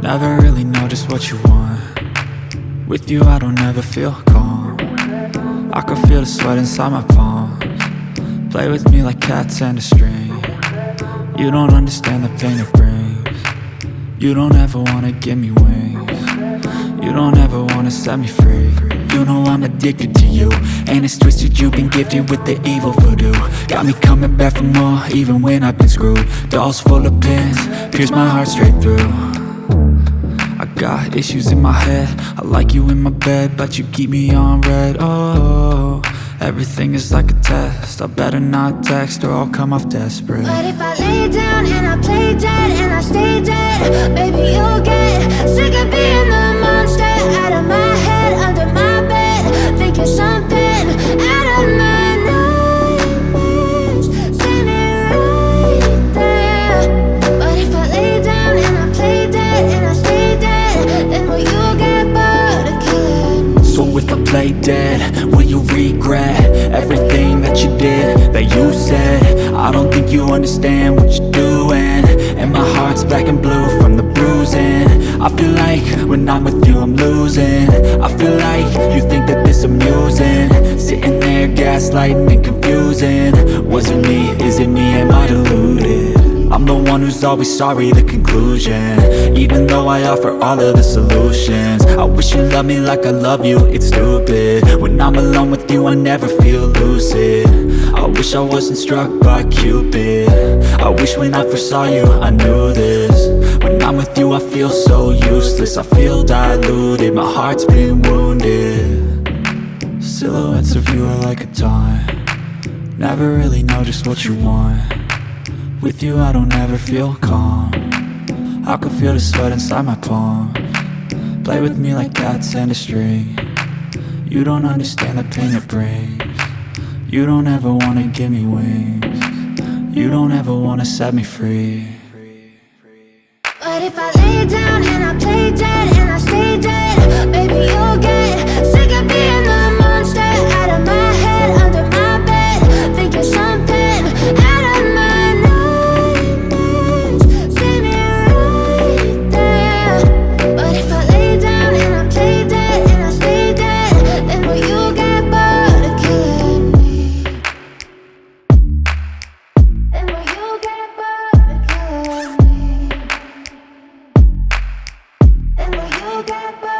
Never really know just what you want. With you I don't ever feel calm. I can feel the sweat inside my palms. Play with me like cats and a string. You don't understand the pain it brings. You don't ever wanna give me wings. You don't ever wanna set me free. You know I'm addicted to you, and it's twisted, you've been gifted with the evil voodoo. Got me coming back for more, even when I've been screwed. Dolls full of pins, pierce my heart straight through. I got issues in my head, I like you in my bed, but you keep me on red. Oh, everything is like a test, I better not text or I'll come off desperate. But if I lay down and I play dead and I stay dead, baby you'll get sick of being the monster out of my head, under my bed, thinking something out of my nightmares, standing right there. But if I lay down and I play dead and I stay dead, then will you get bored of killing? So if I play dead, will you regret everything that you did, that you said? I don't think you understand what you're doing, and my heart's black and blue from the bruising. I feel like when I'm with you I'm losing. I feel like you think that this amusing, sitting there gaslighting and confusing. Was it me? Is it me? Am I deluded? I'm the one who's always sorry, the conclusion, even though I offer all of the solutions. I wish you loved me like I love you, it's stupid. When I'm alone with you I never feel lucid. I wish I wasn't struck by Cupid. I wish when I first saw you I knew this. When I'm with you I feel so useless, I feel diluted, my heart's been wounded. Silhouettes of you are like a taunt. Never really know just what you want. With you I don't ever feel calm. I can feel the sweat inside my palms. Play with me like cats and a string. You don't understand the pain it brings. You don't ever wanna give me wings. You don't ever wanna set me free. But if I lay down and I play dead and I stay dead, baby you'll get sick of being the monster out of my head, under my bed, thinking something out of my nightmares, standing right there. But if I lay down and I play dead and I stay dead, then will you get bored of killing me? Then will you get bored of killing me? And will you get back?